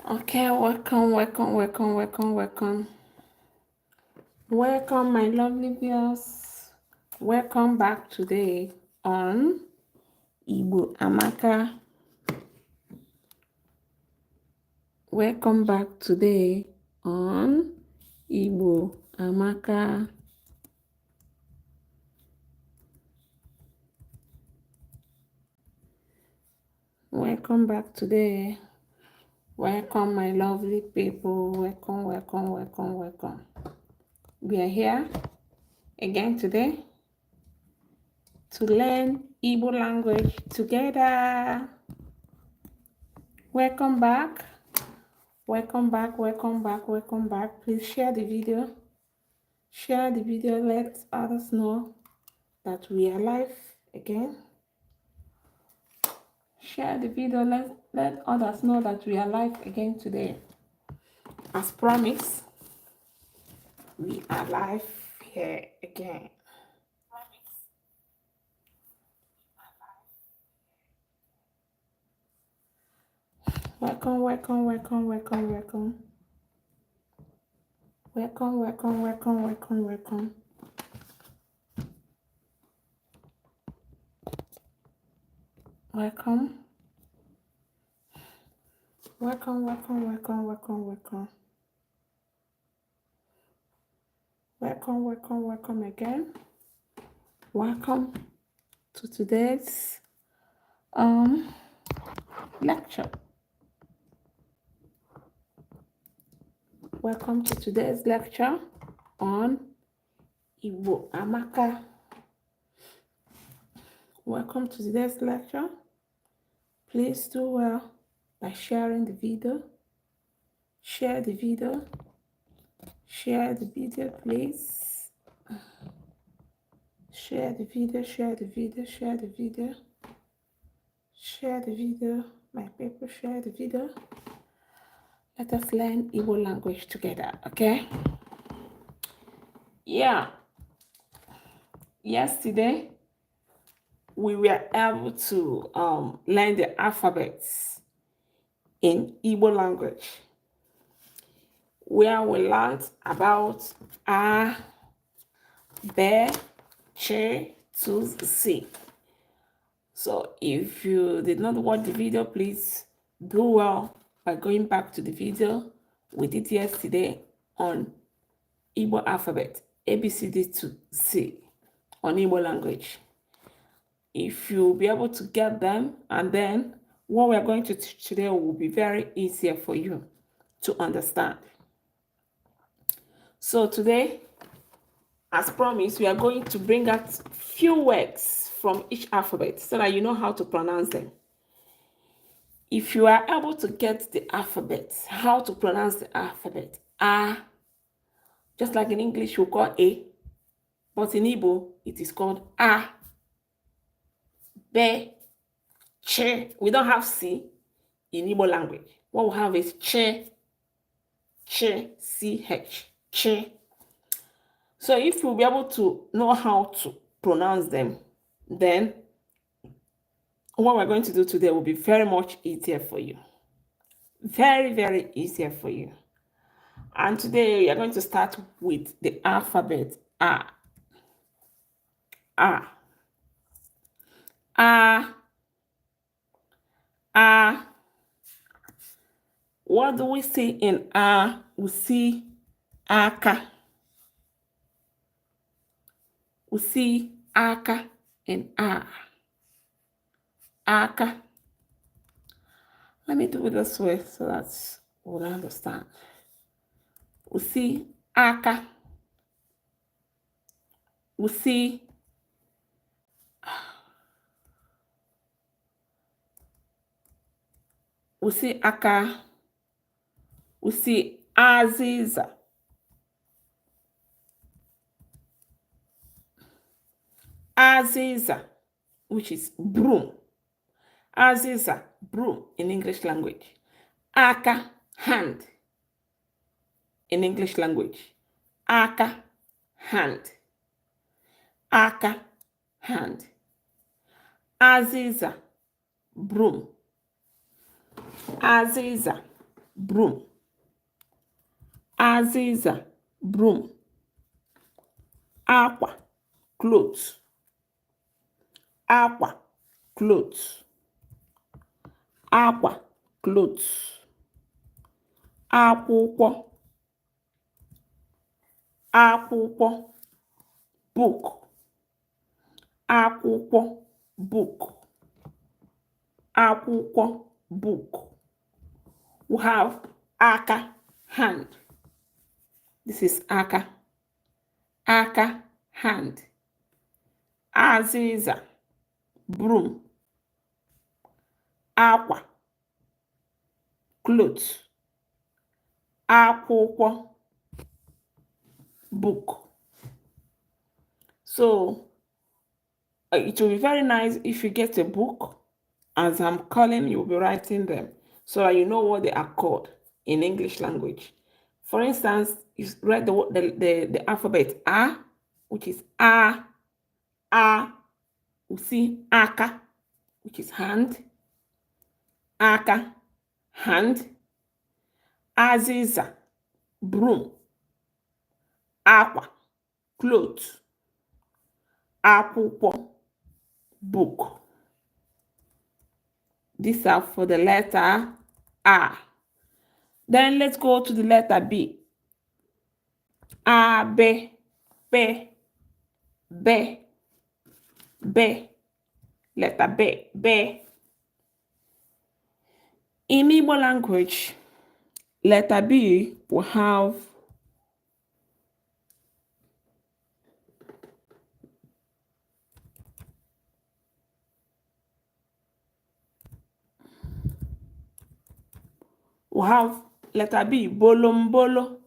Okay, welcome. Welcome, my lovely viewers. Welcome back today on Igbo Amaka. Welcome back today on Igbo Amaka. Welcome back today. Welcome, my lovely people. Welcome. We are here again today to learn Igbo language together. Welcome back. Please share the video. Let others know that we are live again. Share the video. Let others know that we are live again today. As promised, we are live here again. Welcome. Welcome again. Welcome to today's lecture. Welcome to today's lecture on Igbo Amaka. Welcome to today's lecture. Please do well by sharing the video. Share the video, please. Share the video, my people, share the video. Let us learn Igbo language together, okay? Yeah. Yesterday, we were able to learn the alphabets in Igbo language, where we learned about A, B, Ch, to C. So if you did not watch the video, please do well by going back to the video we did yesterday on Igbo alphabet, ABCD to C, on Igbo language. If you'll be able to get them, and then what we're going to teach today will be very easier for you to understand. So today, as promised, we are going to bring out few words from each alphabet so that you know how to pronounce them. If you are able to get the alphabet, how to pronounce the alphabet, A, just like in English we call A, but in Igbo it is called A, B, Ch. We don't have C in Igbo language. What we have is Ch, C-H, Ch. So if you'll be able to know how to pronounce them, then what we're going to do today will be very much easier for you. Very easier for you. And today we are going to start with the alphabet A. A. A. A. What do we see in A? We see Aka. We see Aka in A. Aka. Let me do it this way so that we'll understand. We see Aka. We see Aka. We see Aziza. Aziza, which is broom. Aziza, broom in English language. Aka, hand in English language. Aka, hand. Aka, hand. Aziza, broom. Aziza, broom. Aziza, broom. Aqua, clothes. Aqua, clothes. Aqua, clothes. Akwụkwọ, akwụkwọ, book. Akwụkwọ, book. Akwụkwọ, book. We have aka, hand. This is aka. Aka, hand. Aziza, broom. Aqua, clothes. Akwụkwọ, book. So it will be very nice if you get a book. As I'm calling, you'll be writing them so that you know what they are called in English language. For instance, you read the alphabet A, which is A. You see Aka, which is hand. Aka, hand. Aziza, broom. Aqua, clothes. Akwụkwọ, book. These are for the letter A. Then let's go to the letter B. A, B, B, B, B. Letter B, B. In Igbo language, letter B will have letter B, bolombolo,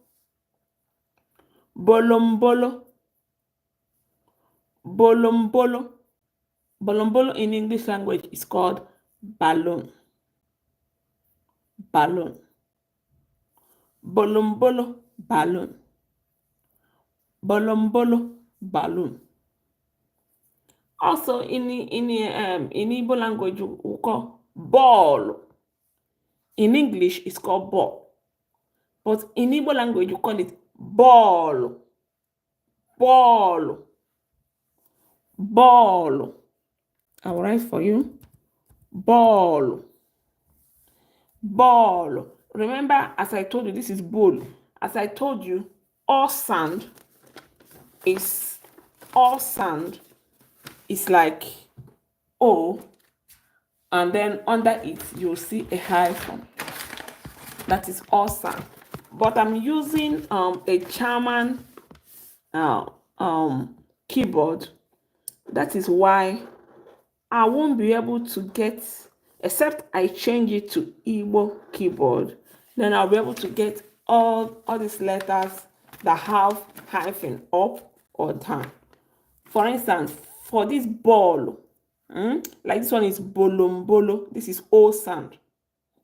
bolombolo, bolombolo. Bolombolo in English language is called balloon. Balloon. Bolombolo, balloon. Bolombolo, balloon. Also in Igbo language, we call ball. In English, it's called ball. But in Igbo language, you call it ball. Ball. Ball. I will write for you. Ball. Ball. Remember, as I told you, this is bowl. As I told you, all sand is like O, and then under it you'll see a hyphen. That is all sand. But I'm using a German keyboard. That is why I won't be able to get, except I change it to Igbo keyboard, then I'll be able to get all these letters that have hyphen up or down. For instance, for this ball, like this one is bolombolo, this is O sound.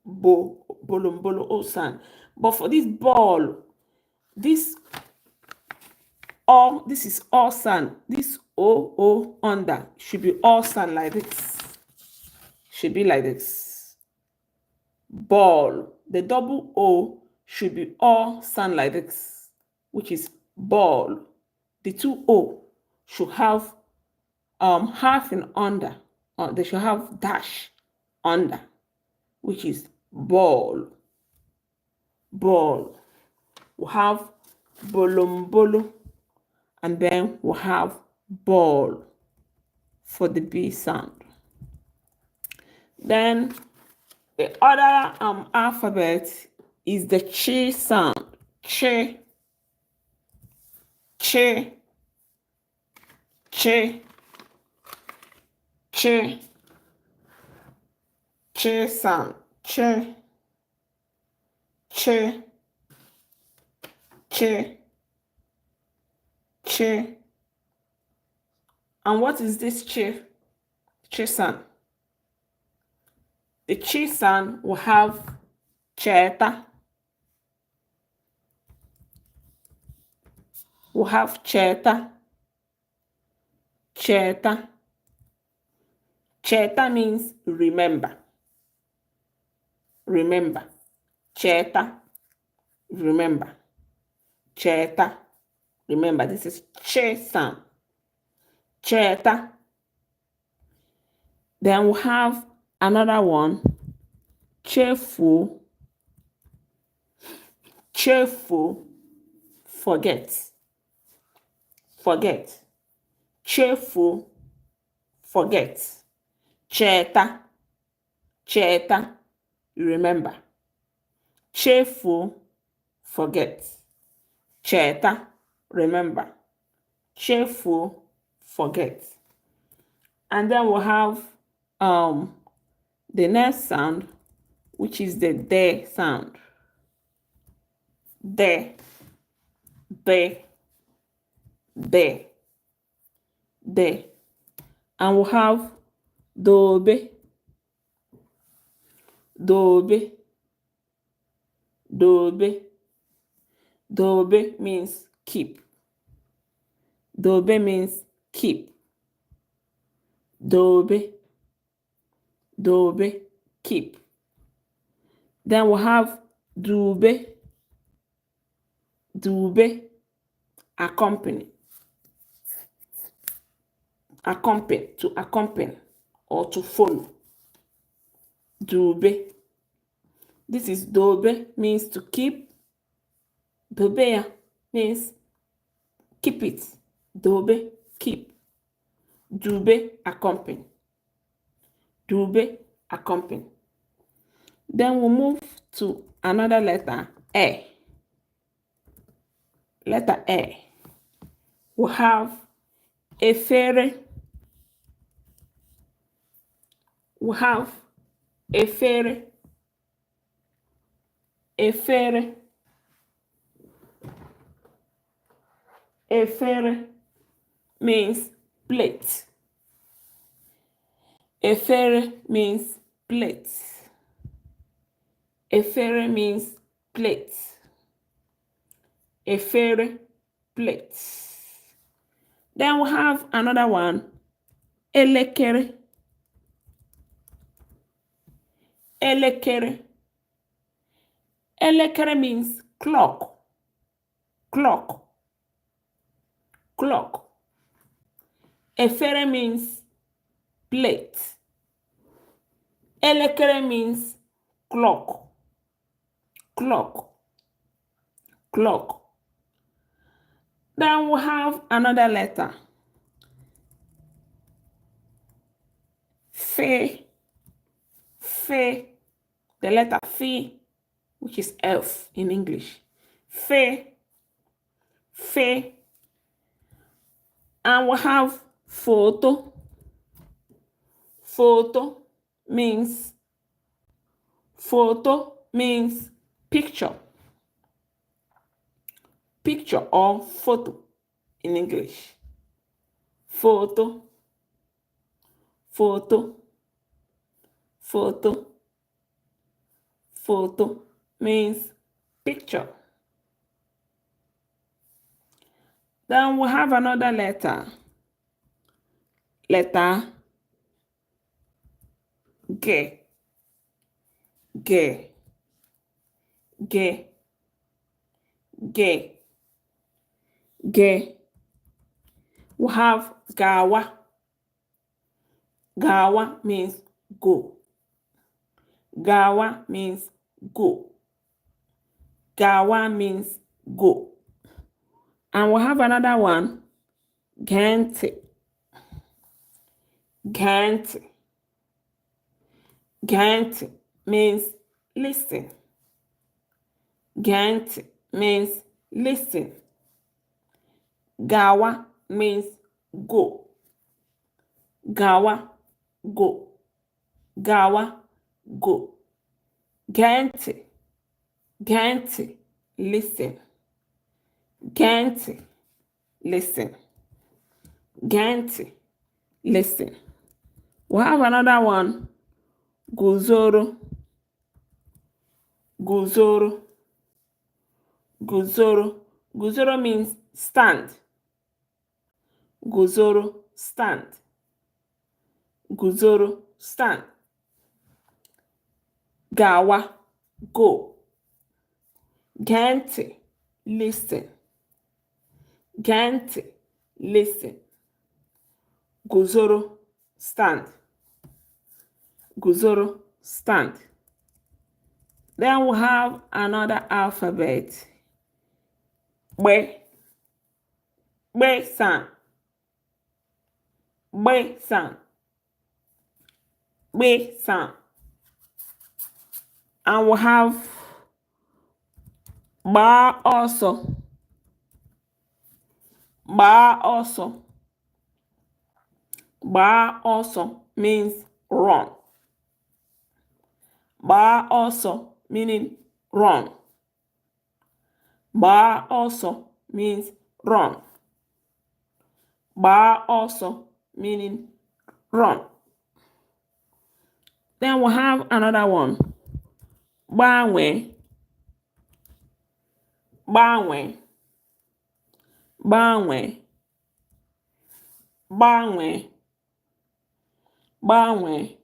Bolombolo, O sound. But for this ball, this is all sound. This O under should be all sound like this. Should be like this. Ball. The double O should be all sound like this, which is ball. The two O should have half in under. They should have dash under, which is ball. Ball. We have bolombolo, and then we have ball for the B sound. Then the other alphabet is the chi sound. Chi, chi, chi, chi, chi sound. Chi, chi, chi, chi. And what is this chi? Chi sound. The chi sound will have cheta. We'll have cheta. Cheta. Cheta means remember. Remember. Cheta. Remember. Cheta. Remember, this is che sound. Cheta. Then we have another one. Cheerful. Cheerful. Forget. Forget. Cheerful. Forget. Cheta. Cheta. Remember. Cheerful. Forget. Cheta. Remember. Cheerful. Forget. And then we'll have the next sound, which is the de sound. De. De. De. De. And we'll have dobe. Dobe. Dobe. Dobe means keep. Dobe means keep. Dobe. Dobe. Keep. Then we'll have dube. Dube. Accompany. Accompany. To accompany or to follow. Dube. This is dobe means to keep. Dobe means keep it. Dobe, keep. Dube, accompany. Dube, accompany. Then we'll move to another letter, E. Letter E. We'll have efere. We'll have efere. Efere. Efere means plate. Efere means plate. Efere means plate. Efere, plate. Then we have another one, elekere. Elekere. Elekere means clock. Clock. Clock. Efere means plate. Elekere means clock. Clock. Clock. Then we have another letter. Fe. Fe. The letter Fe, which is F in English. Fe. Fe. And we have photo. Photo means picture. Picture or photo in English. Photo. Photo. Photo. Photo means picture. Then we have another letter. Letter G. G. G. G. G. We have gawa. Gawa means go. Gawa means go. Gawa means go. And we have another one, gente. Gente. Gente means listen. Gente means listen. Gawa means go. Gawa, go. Gawa, go. Gente. Gente, listen. Gente, listen. Gente, listen. We have another one, guzoro. Guzoro. Guzoro. Guzoro means stand. Guzoro, stand. Guzoro, stand. Gawa, go. Gente, listen. Gente, listen. Guzoro, stand. Guzoro, stand. Then we have another alphabet. Be sound. Be sound. Be sound. And we have ba also. Ba also. Ba also means run. Ba also meaning run. Ba also means run. Ba also meaning run. Then we have another one. Banwe. Banwe. Banwe. Banwe. Banwe.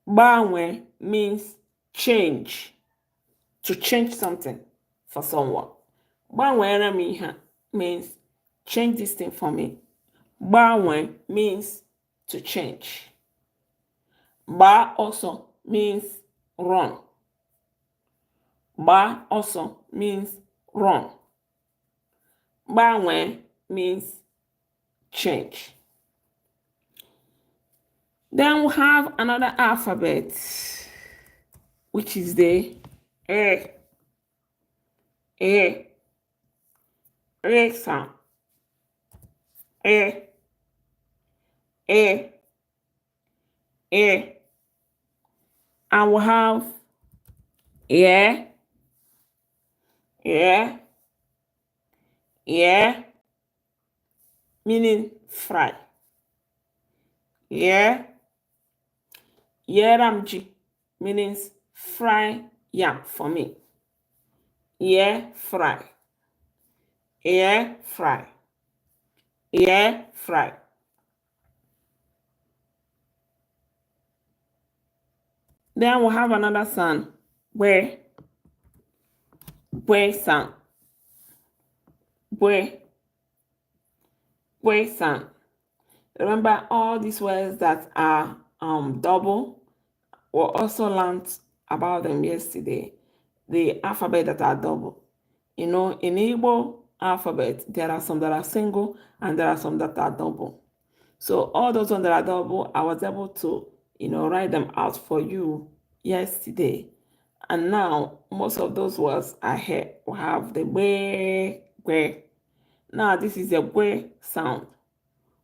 Banwe means change. To change something for someone. Banwe means change this thing for me. Banwe means to change. Ba also means run. Ba also means run. Banwe means change. Then we have another alphabet, which is the E. E. E sound. E. E. E. And we have yeah. Yeah. Yeah. Meaning fry. Yeah. Yeramji means fry yam for me. Yeah, fry. Yeah, fry. Yeah, fry. Then we have another sound where sound. Where sound. Remember all these words that are double. We also learned about them yesterday. The alphabet that are double. You know, in Igbo alphabet, there are some that are single and there are some that are double. So all those ones that are double, I was able to, write them out for you yesterday. And now most of those words are here. We have the we. Now this is a we sound.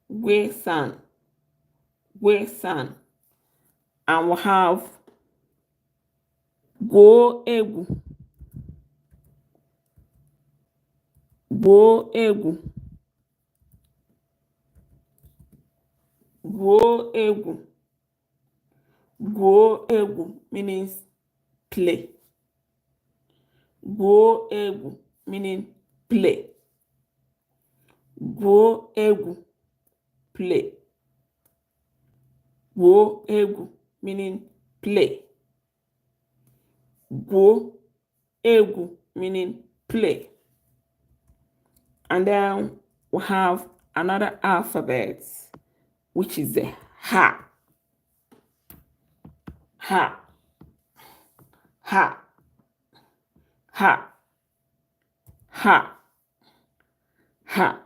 We sound. We sound. And we have go egu. Go egu. Go egu. Go egu means play. Go egu meaning play. Go egu, play. Go egu meaning play. Go egu meaning play. And then we have another alphabet, which is the ha. Ha. Ha. Ha. Ha. Ha.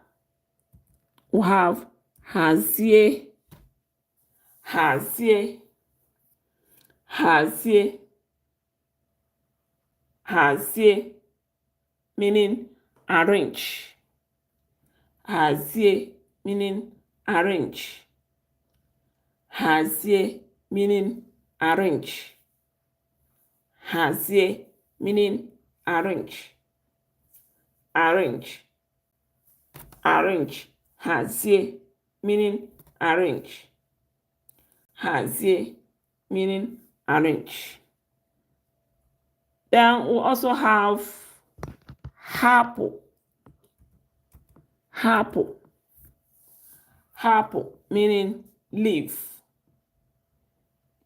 We have hazie. Hazie. Hazie. Hazie meaning arrange. Hazie meaning arrange. Hazie meaning arrange. Hazie meaning arrange. Arrange. Arrange. Hazie meaning arrange. Hazie meaning arrange. Then we also have hapo. Hapo. Hapo meaning leave.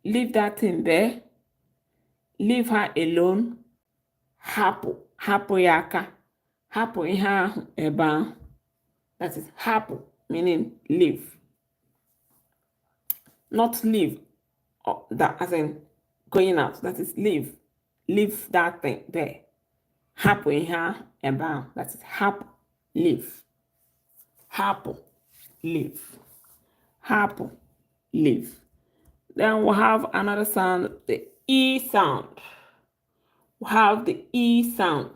Leave that thing there. Leave her alone. Hapụ, hapụ ya aka. Hapụ ihe ahụ ebe ahụ. That is hapụ, meaning leave. Not leave, that as in going out. That is leave. Leave that thing there. Hapụ ihe ahụ ebe ahụ. That is hapụ, leave. Hapụ, leave. Hapụ, leave. Then we'll have another sound, the E sound. We have the E sound.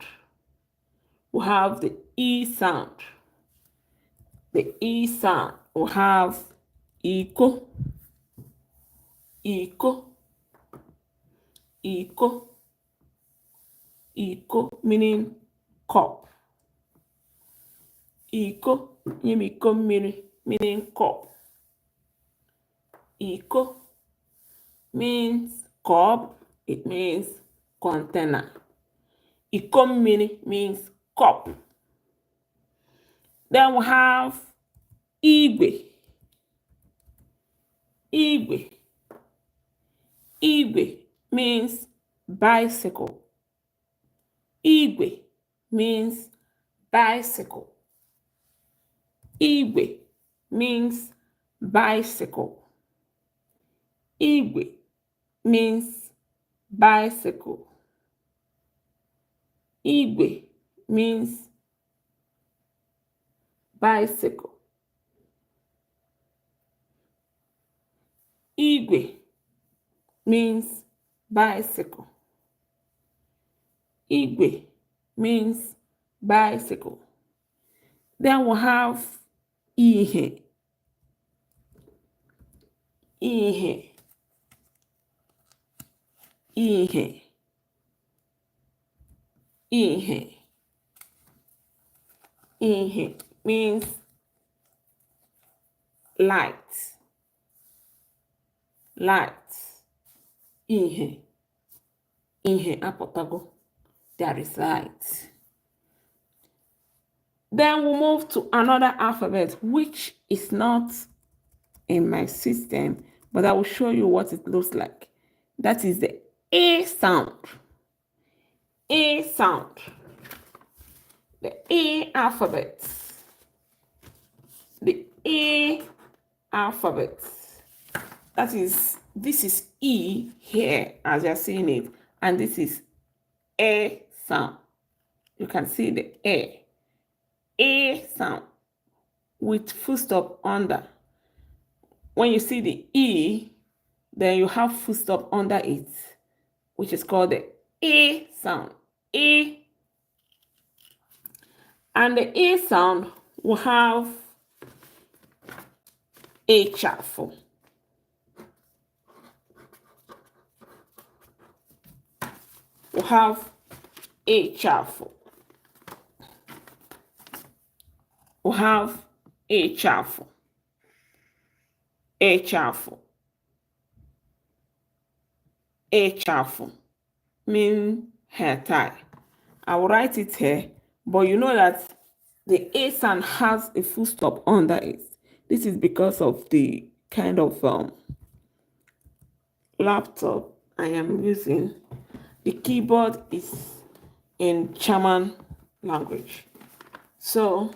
We have the E sound. The E sound. We have Iko. Iko. Iko. Iko, meaning cup. Iko, yemiko mmiri, meaning cup. Iko means cup, it means container. Iko mmiri means cup. Then we have Igwe. Igwe. Igwe means bicycle. Igwe means bicycle. Igwe means bicycle. Igwe means bicycle. Igwe means bicycle. Igwe means bicycle. Igwe means bicycle. Then we'll have Ihe. Ihe. Ihe. Ihe. Ihe means light. Light. Ihe. Ihe apụtago. There is light. Then we'll move to another alphabet, which is not in my system, but I will show you what it looks like. That is the A sound. A sound. The A alphabet. The A alphabet. That is, this is E here, as you're seeing it, and this is A sound. You can see the A. A sound with full stop under. When you see the E, then you have full stop under it, which is called the A sound. A. And the A sound will have a chaffle. We'll have a chaffle. We'll have a chaffle. A chaffle. A chaffle mean hair tie. I will write it here, but you know that the A sound has a full stop under it. This is because of the kind of laptop I am using. The keyboard is in German language. So,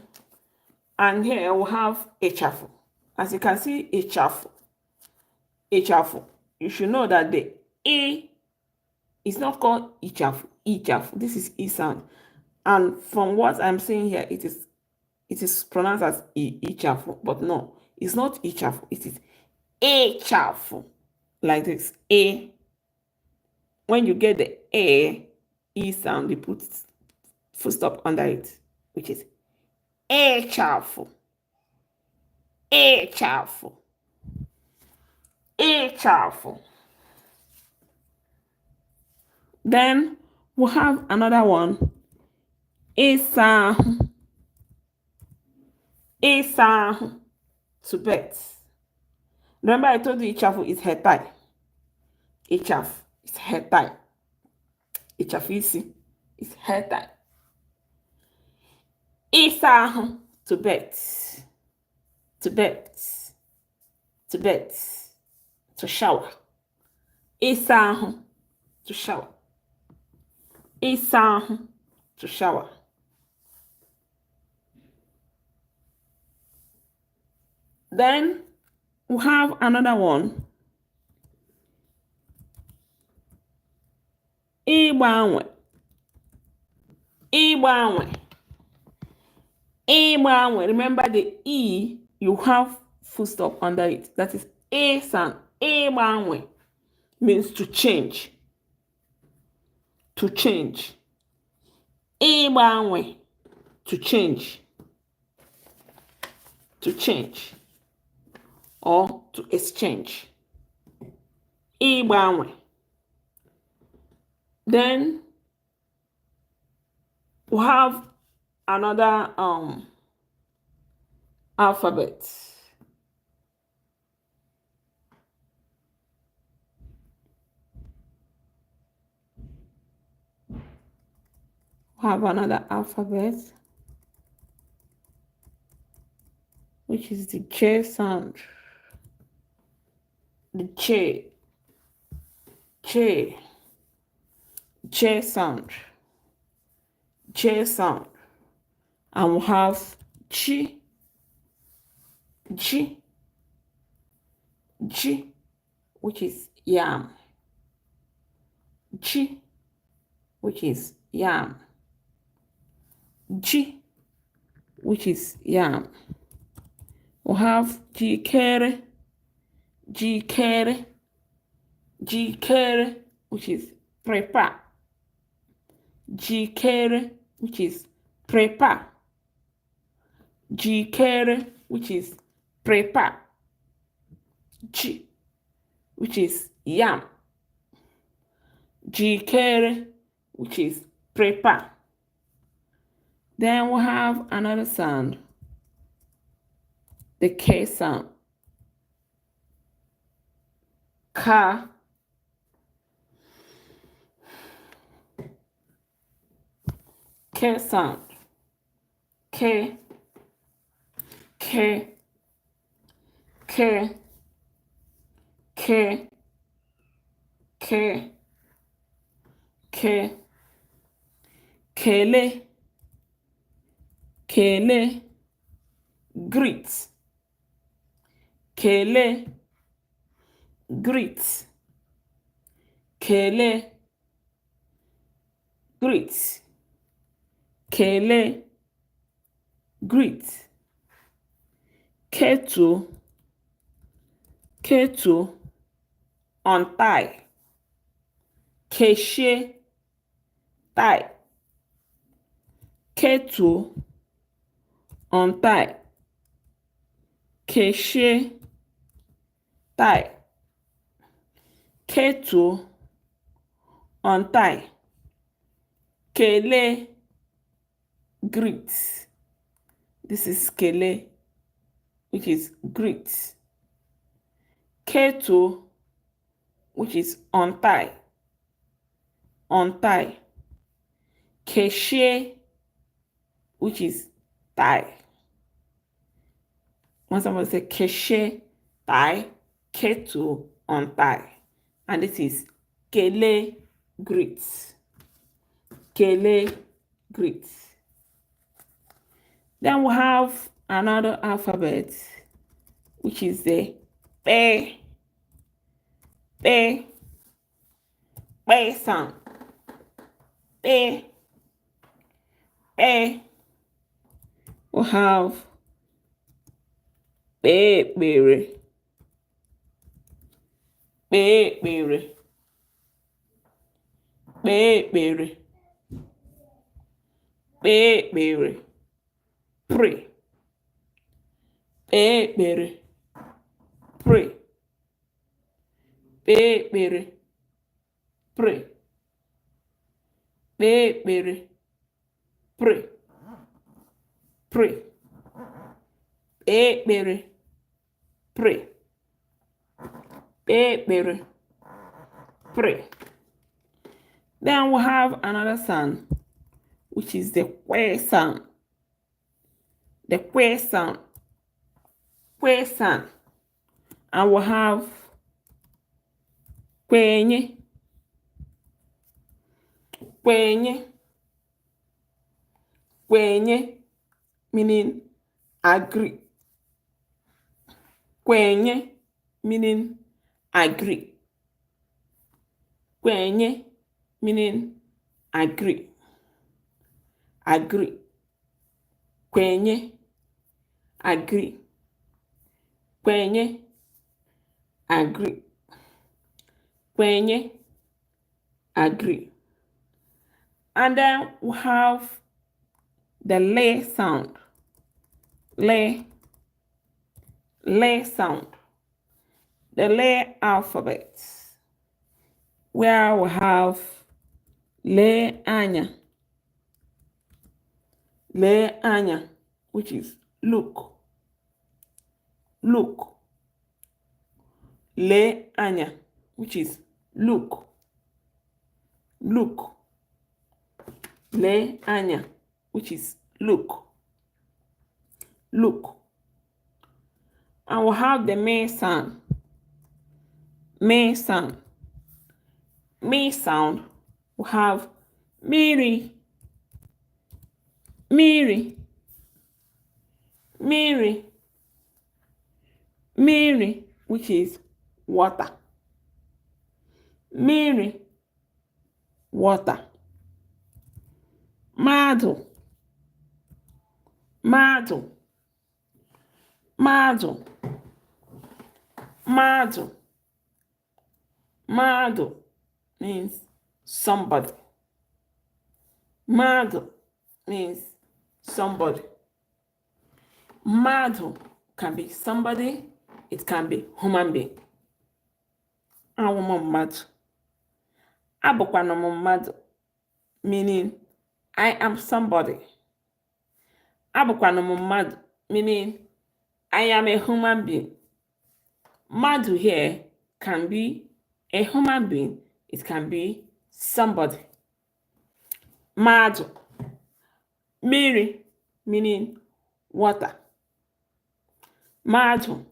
and here we'll have a chaffle. As you can see, a chaffle. A chaffle. You should know that the A is not called E chaffle. E chaffle. This is E sound. And from what I'm saying here, it is pronounced as E chaffle. But no, it's not E chaffle. It is A chaffle. Like this. A. When you get the A, E sound, you put full stop under it, which is A chaffle. A chaffle. A chaffle. Then we'll have another one. A sound. A sound to bet. Remember I told you a chaffle is head tie. A chaff is head tie. A chaffisi is head tie. A sound to bet. To bet. To bet. To shower. A sound to shower. Isa, to shower. Then we have another one. Igbanwe. Igbanwe. Igbanwe. Remember the E, you have full stop under it. That is A sound. Igbanwe means to change. To change. Igbanwe. To change. To change. Or to exchange. Igbanwe. Then we have another alphabet. We have another alphabet, which is the J sound. The J sound. J sound. And we have G, which is yam. G, which is yam. G, which is yam. We have jikere, which is prepare. Jikere, which is prepare. Jikere, which is prepare. G, which is yam. Jikere, which is prepare. Then we have another sound, the K sound. Ka, K sound. K, K, K, K, K, K, Kele, Kele, greet. Kele, greet. Kele, greet. Kele, greet. Ketu, untie. Keshe, tie. Ketu, untie. Keshe, tie. Ketu, untie. Kele, greet. This is kele, which is greet. Ketu, which is untie. Untie. Keshe, which is tie. When somebody say keshe, tie, ketu, untie. And this is kele, greet. Kele, greet. Then we have another alphabet, which is the pe sound. Pe. We have bere. Pray. Pray. Pray. Pray. Pray. Pray. Pray. Pray. Then we have another sound, which is the que sound. The que sound. Que sound. And we have kwenye. Kwenye. Kwenye meaning agree. Kwenye meaning agree. Kwenye meaning agree. Agree. Kwenye agree. Kwenye agree. Kwenye agree. And then we have the le sound. Le sound. The le alphabet, where we have le anya. Le anya, which is look. Look. Le anya, which is look. Look. Le anya, which is look. Look. And we'll have the me sound. Me sound. Me sound. We'll have Miri. Miri. Miri. Miri, which is water. Miri. Water. Madu. Madu. Madu. Madu. Madu means somebody. Madu means somebody. Madu can be somebody, it can be human being. Madu. Abukwana madu, meaning I am somebody. Abukwana madu, meaning I am a human being. Madu here can be a human being, it can be somebody. Madu. Miri, meaning water. Madu,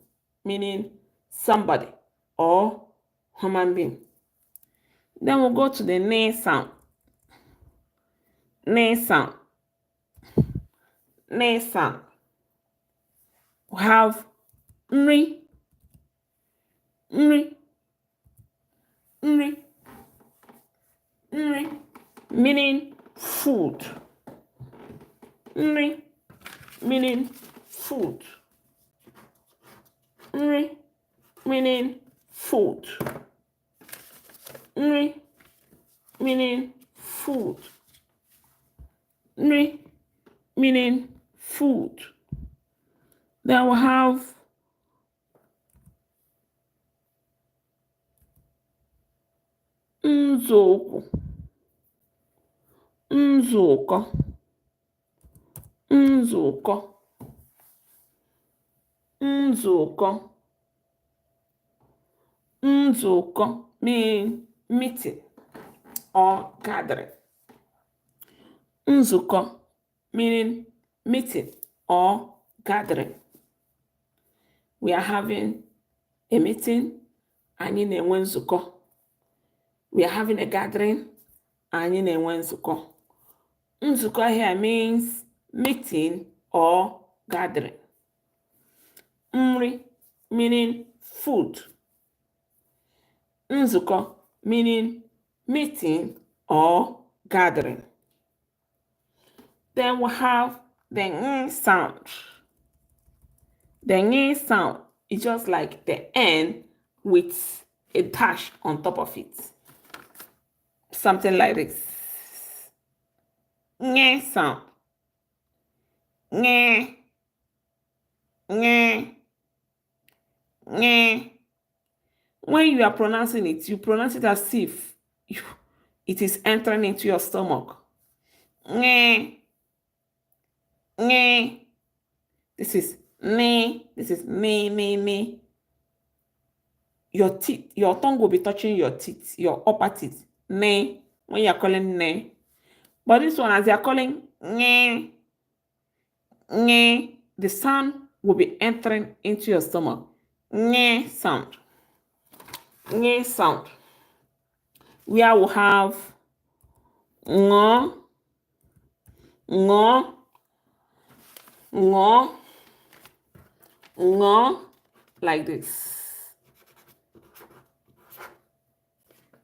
meaning somebody or human being. Then we'll go to the ne sound. Ne sound. Ne sound. We have nri. Nri. Nri. Nri, meaning food. Nri, meaning food. Nri, meaning food. Nri, meaning food. Nri, meaning food. Then we have nzoko. Nzoko. Nzoko. Nzoko. Nzoko means meeting or gathering. Nzuko meaning meeting or gathering. We are having a meeting and in a nzuko. We are having a gathering and in a nzuko. Nzuko here means meeting or gathering. Nri meaning food. Nzuko meaning meeting or gathering. Then we have the ng sound. The ng sound is just like the N with a dash on top of it. Something like this. Ng sound. Ng. Ng. Ng. When you are pronouncing it, you pronounce it as if it is entering into your stomach. Ng. Ng. This is ne. This is me. Your teeth, your tongue will be touching your teeth, your upper teeth. Ne. When you are calling ne. But this one, as you are calling ne, ne, the sound will be entering into your stomach. Ne sound. Ne sound. Where we have Ngo, ngo, ngo, ngo, like this.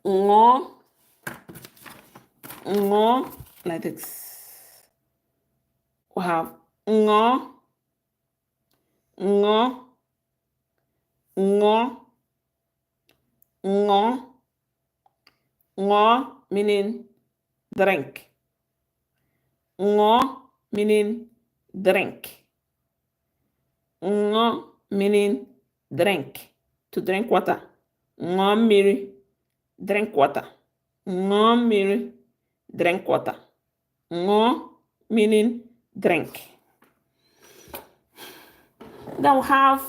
Ngo, ngo, like this. We have ngo, ngo, ngo, ngo, ngo, meaning drink. Ngo, meaning drink. Ngo, meaning drink. To drink water. Ngo mmiri, drink water. Ngo mmiri, drink water. Ngo, meaning drink. Then we have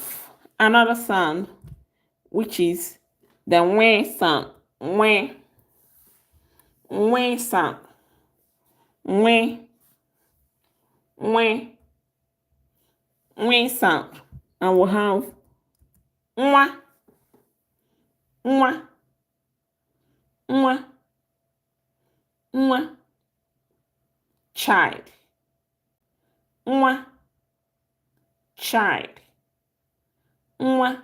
another sound, which is the wen sound. Wen. Wen sound. Wen. Wen. Wen sound. And we'll have nwa. Nwa. Nwa. Nwa. Child. Nwa. Child. Nwa.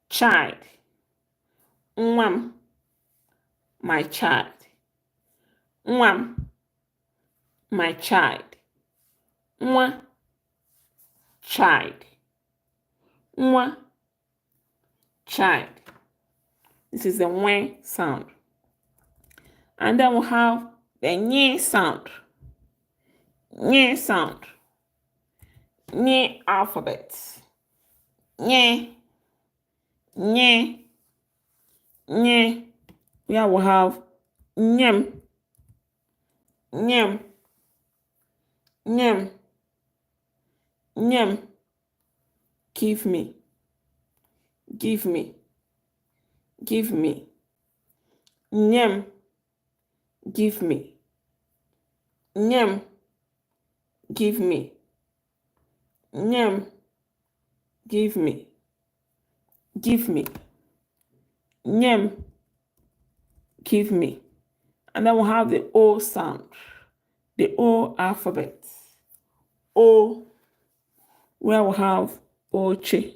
Child. Nwam. My child. Nwam. My child. Nwa. Child. Nwa. Child. This is the wen sound. And then we have the nye sound. Nye sound. Nye alphabet. Nye. Nye. Nye. Here we have nyem. Nyem. Nyem. Nyem. Give me. Give me. Give me. Nyem. Give me. Nyem. Give me. Nyem. Give me. Give me. Nyem. Give me. And then we'll have the O sound. The O alphabet. O. Where we have oche.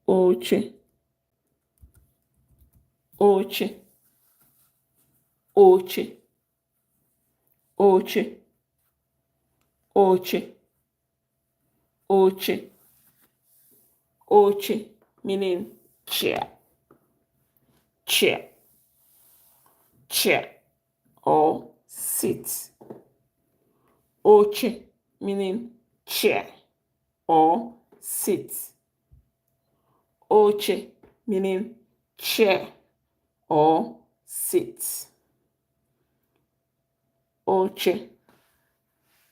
Oche. Oche. Oche. Oche. Oche. Oche. Oche, meaning chair. Chair. Chair or sit. Oche, meaning chair or sit. Oche, meaning chair or sit. Oche,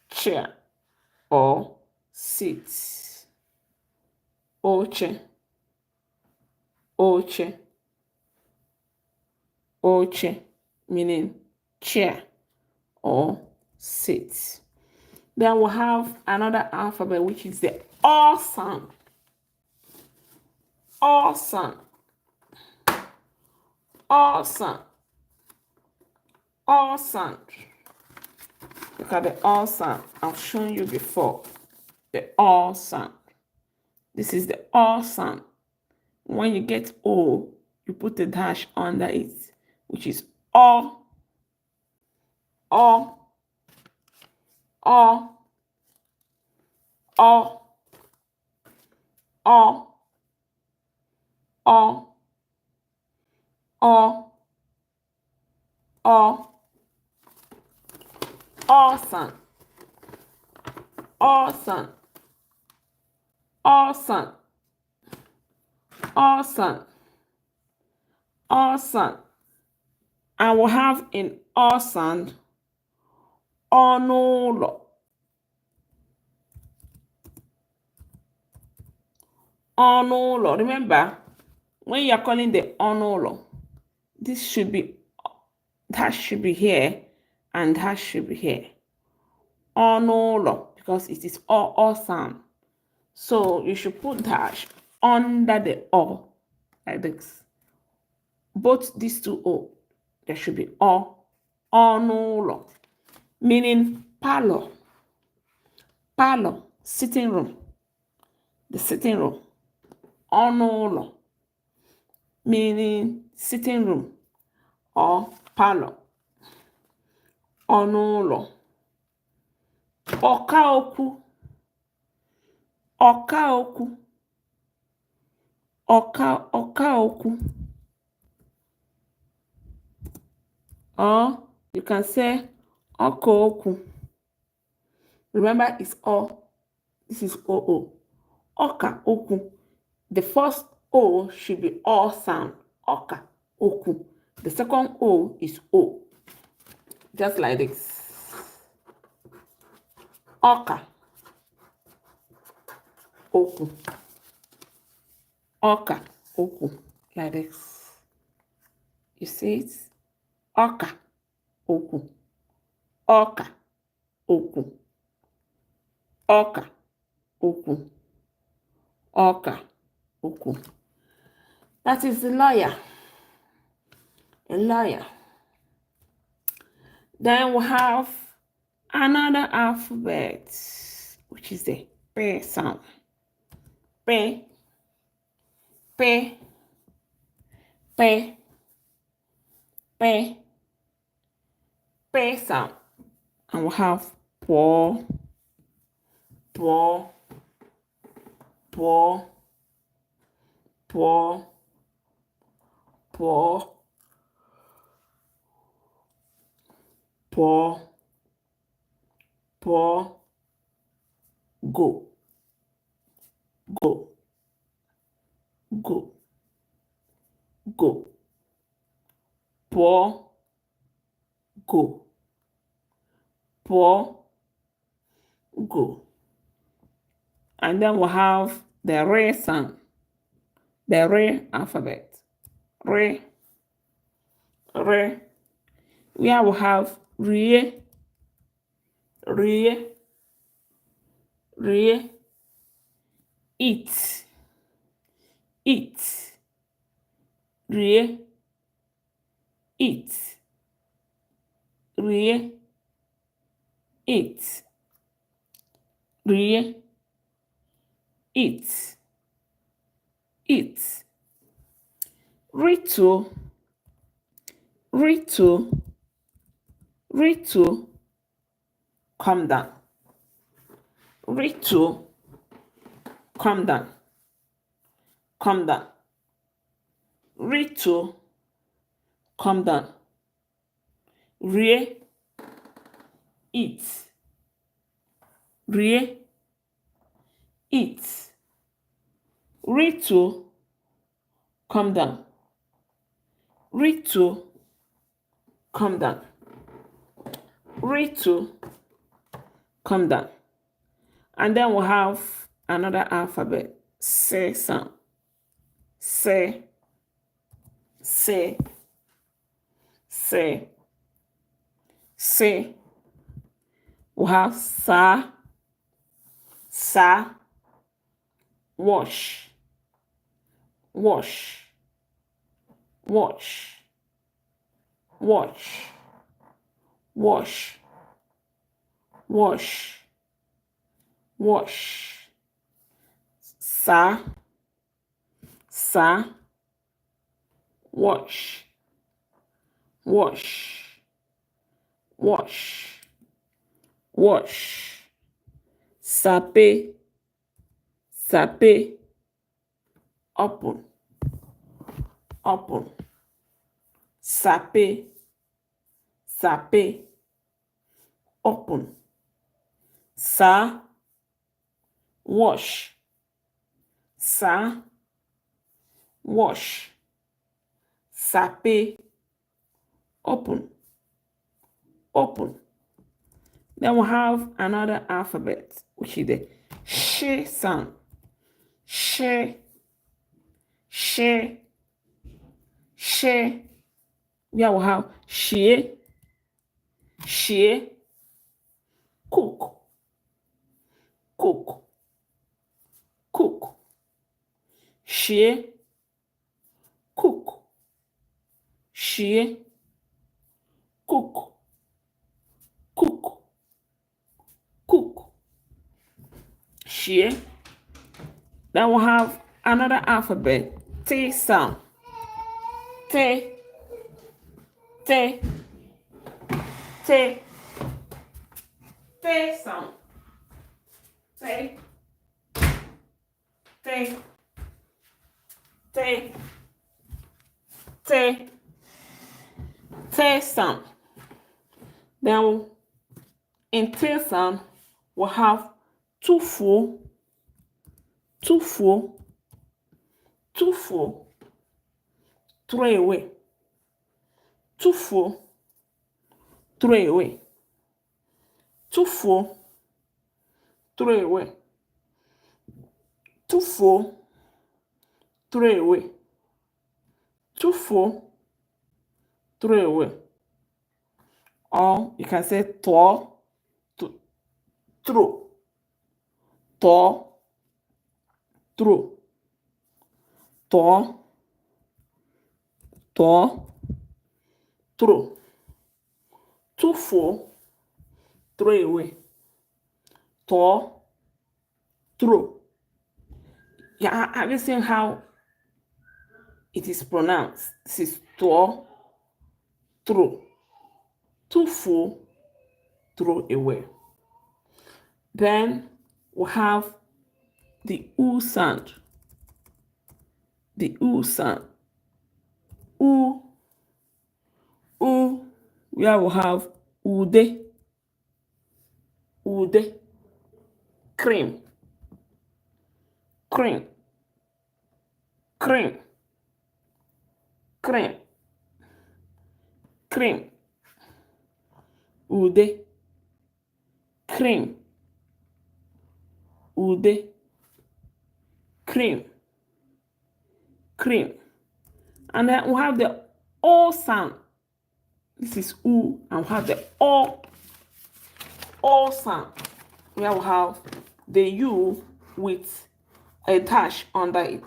chair or sit. Oche. Oche. Oche, meaning chair or sit. Then we'll have another alphabet, which is the O sound. O sound. O sound. O sound. Look at the O sound. I've shown you before. The O sound. This is the O sound. When you get O, you put a dash under it, which is O. O. O. O. O. O. O. O. Awesome. Awesome. Awesome. Awesome. Awesome. And we'll have in awesome onolo. Onolo. Remember, when you're calling the onolo, this should be, that should be here, and that should be here. Onolo, because it is all sound. So you should put dash under the O, like this. Both these two O, there should be ọnụ meaning parlor. Parlor, sitting room, the sitting room. Ọnụ meaning sitting room or parlor. Ọnụ ọkaokwu, ọkaokwu, or you can say ọkaokwu. Remember, it's this is oo. Ọkaokwu. The first O should be all sound. Ọkaokwu. The second O is O. Just like this. Ọkaokwu. Ọkaokwu. Like this. You see it? Ọkaokwu. Ọkaokwu. Ọkaokwu. Ọkaokwu. That is the lawyer. A lawyer. Then we have another alphabet, which is the P sound. P, P, P, P, P sound. And we have P, P, P, P, P, P, P, go, go, go, go, P, go, P, go. And then we have the re sound, the re alphabet. Re, re. Here we have re, re, re, eat, eat, re, eat, re, eat, re, eat, eat. Rito, rito, rito, calm down. Rito, calm down. Calm down. Rito, calm down. Re, eat. Re, eat. Rito, calm down. Rito, calm down. Rito, calm down. And then we'll have another alphabet. Se sound. Se, se, se, se. We'll have sa, sa, wash, wash, wash, wash, wash, wash, wash. Sa, sa, wash, wash, wash, wash. Sape, sape, open, open. Sape, sape, open. Sa, wash, sa, wash. Sape, open, open. Then we have another alphabet, which is the she sound. She, she, she. We have she, cook, cook, cook. She, cook, she, cook, cook, cook. Share. Then we'll have another alphabet, T sound. T, T, T, T sound. T, T, T, T, T sound. Then in T sound, we'll have two four, three away, 2 4, 3 away, 2 4, 3 away, 2 4, 3 away, 2 4, 3 away. Or you can say to, throw, to, throw, to, throw. 2 4, 3 away, to, throw. Yeah, have you seen how it is pronounced? This is to, throw. 2 4, throw away. Then we have the U sound. The U sound. U, where we have ude, cream, cream, cream, cream, cream, ude, cream, ude, cream, cream. And then we have the O sound. This is U, and we have the O sound. We have the U with a dash under it,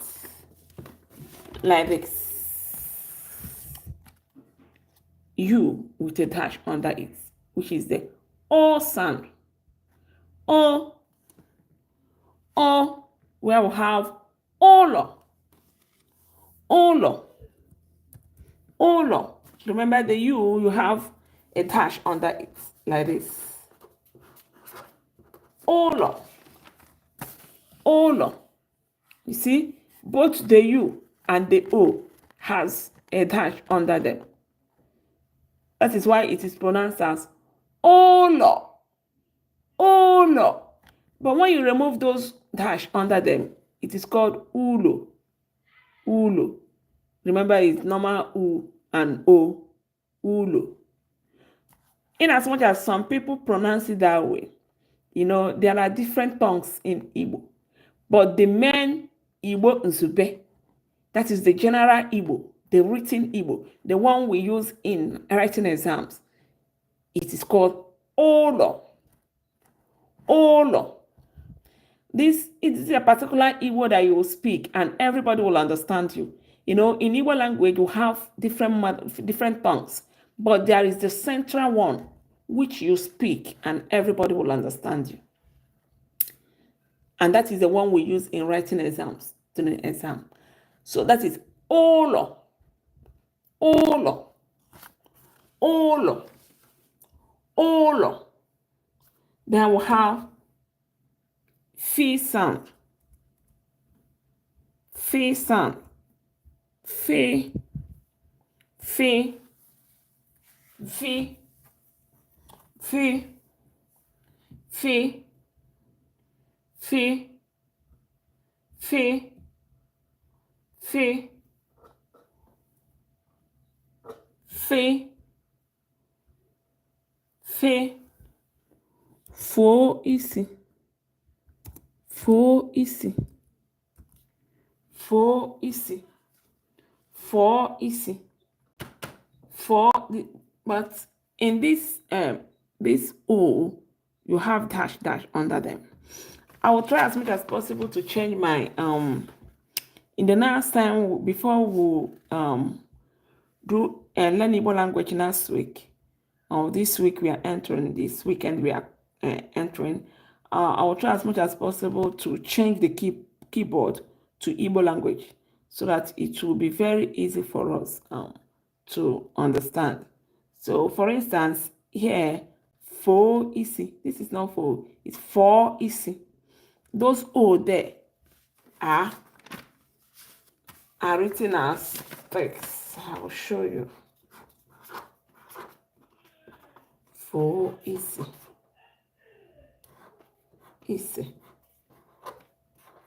like this. U with a dash under it, which is the O sound. O, where we have Olo. Remember the U, you have a dash under it, like this. Olo. You see, both the U and the O has a dash under them. That is why it is pronounced as Olo. But when you remove those dash under them, it is called Ulo. Remember, it's normal U and O. Ulo. In as much as some people pronounce it that way, you know, there are different tongues in Igbo. But the main Igbo Nzube, that is the general Igbo, the written Igbo, the one we use in writing exams, it is called Olo. This is a particular Igbo that you will speak and everybody will understand you. You know, in Igbo language, you have different tongues, but there is the central one which you speak and everybody will understand you. And that is the one we use in writing exams, during an exam. So that is Olo. Then we have Fi sound. Fi. Fo isi. But in this O, you have dash under them. I will try as much as possible to change my in the next time before we do learn Igbo language next week. this week we are entering, this weekend we are entering, I will try as much as possible to change the keyboard to Igbo language so that it will be very easy for us to understand. So for instance, here, fo isi, this is not fo, it's for isi. Those O there are written as text. I will show you. For isi. Isi.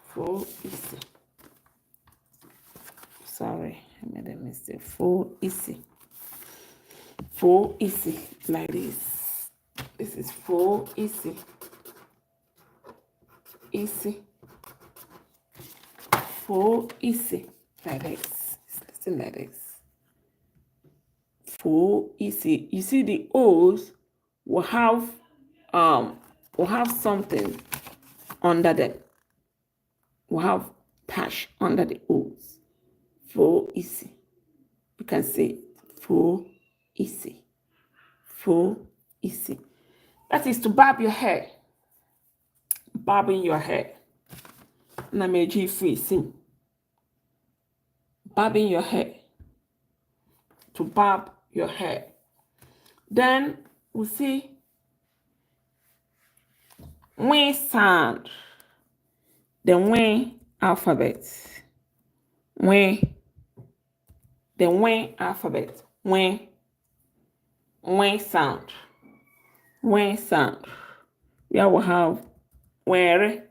For isi. Sorry, I made a mistake. For isi. For isi, like this. This is for isi. Isi. For isi, like this. It's listen like this. For isi. You see the O's will have something under them. We'll have dash under the O's. For isi. You can say for isi. For isi. That is to barb your hair. Barbing your hair. Nameji free sim. Barbing your hair. To barb your hair. Then we see when sound. The when alphabet. When. The when alphabet. When sound. When sound. We will have where,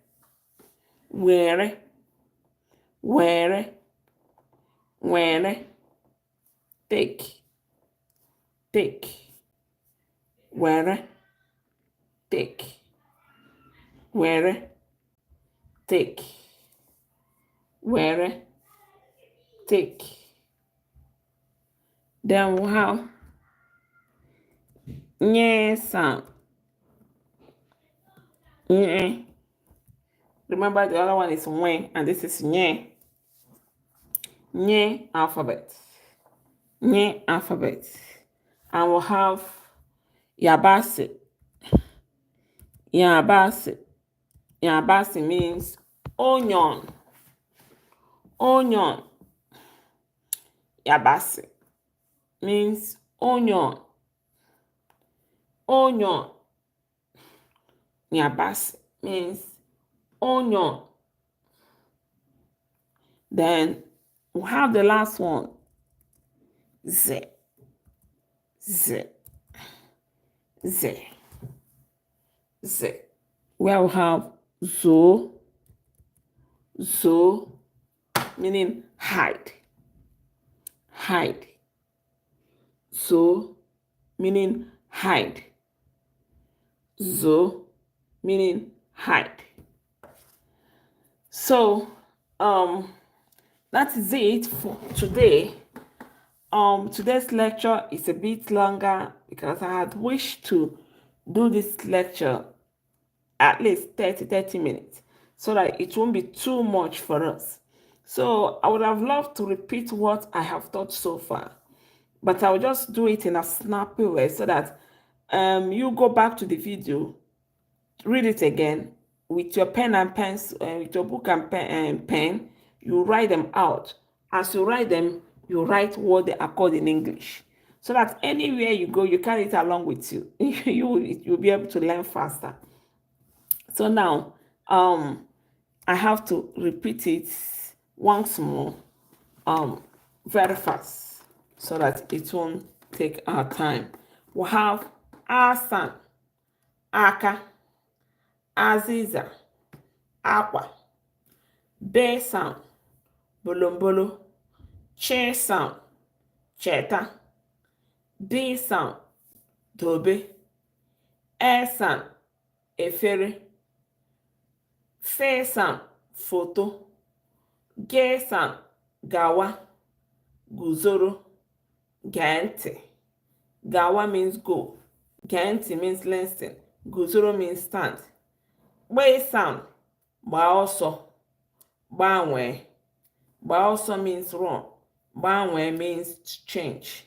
take, where, take, where, take, where, take. Then we'll have nye sound. Nye. Remember the other one is when, and this is nye. Nye alphabet. Nye alphabet. And we'll have yabase. Yabase. Yabase means onion. Onion. Yabase means onion. Onion. Yabase means onion. Then we have the last one. Z. Where we have zo, meaning hide. Hide. So, meaning hide. Zo, meaning hide. So, that is it for today. Today's lecture is a bit longer because I had wished to do this lecture at least 30 minutes so that it won't be too much for us. So I would have loved to repeat what I have taught so far, but I'll just do it in a snappy way so that you go back to the video, read it again with your pen and pencil, with your book and pen, you write them out. As you write them, you write what they are called in English, so that anywhere you go, you carry it along with you. You'll be able to learn faster. So now, I have to repeat it once more, very fast, so that it won't take our time. We have asan, aka, aziza, aqua, be sound, bolombolo, che sound, cheta, d sound, dobe, e sound, efere, fe sound, photo, ge sound, gawa, guzoro, gente. Gawa means go, gente means listen, guzoro means stand. Way sound, baoso, banwe. Baoso means run, banwe means change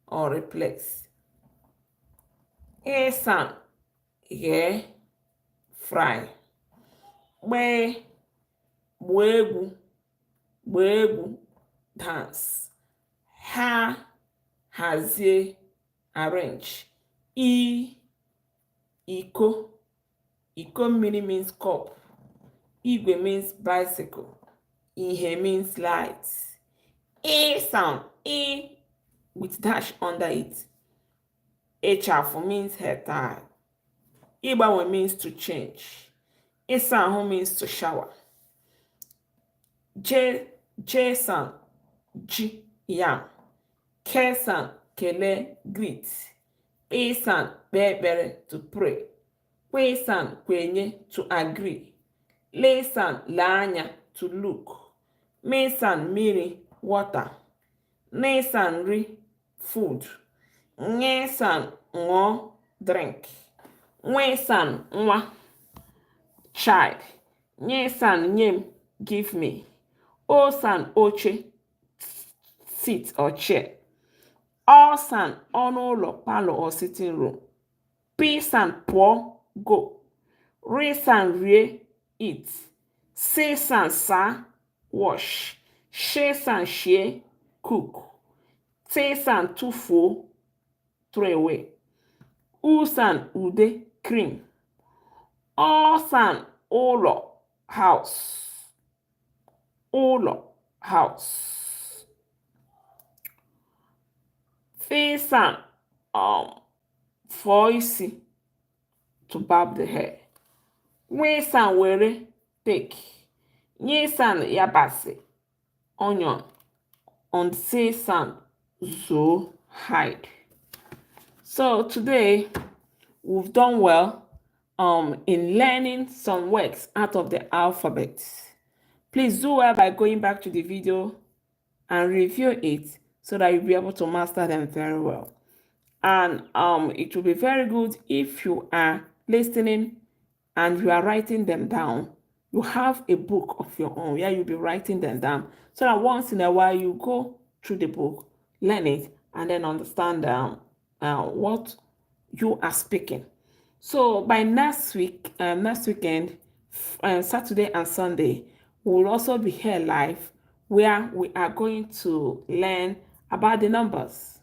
or replace. Esan, yeah, fry. Bwegu, dance. Ha, hazie, arrange. Iko, mmiri means cup. Igwe means bicycle. Ihe means light. A sound, A with dash under it. Echafu means hair tie. Igbawe means to change. Isahu means to shower. Jason, G, yam. Kesan, kele, greet. Esan, bebere, to pray. Kwesan, kwenye, to agree. Lesan, lanya, to look. Mesan, miri, water. Nesan, ri, food. Nyesan, ngo, drink. Nwesan, nwa, child. Nyesan, nyem, give me. Osan, oche, seat or chair. Osan, ọnụụlọ, parlor or sitting room. Pisan, pụọ, go. Resan, rie, eat. Sesan, sa, wash. Shesan, share, cook. Tesan, tufuo, throw away. Usan, ude, cream. Osan, ụlọ, house. Ụlọ, house. Fesan, voice, to barb the hair. Wesan, were, take. Nyesan, yabase, onion. On sesan, zo, hide. So today we've done well in learning some words out of the alphabet. Please do well by going back to the video and review it so that you'll be able to master them very well. And it will be very good if you are listening and you are writing them down. You have a book of your own where you'll be writing them down so that once in a while you go through the book, learn it, and then understand what you are speaking. So by next weekend, Saturday and Sunday, we'll also be here live where we are going to learn about the numbers.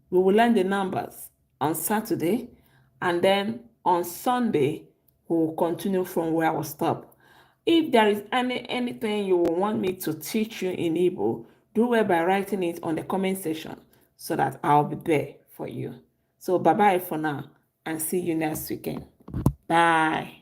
We will learn the numbers on Saturday, and then on Sunday, we will continue from where I stopped. If there is anything you want me to teach you in Igbo, do well by writing it on the comment section so that I'll be there for you. So bye-bye for now and see you next weekend. Bye.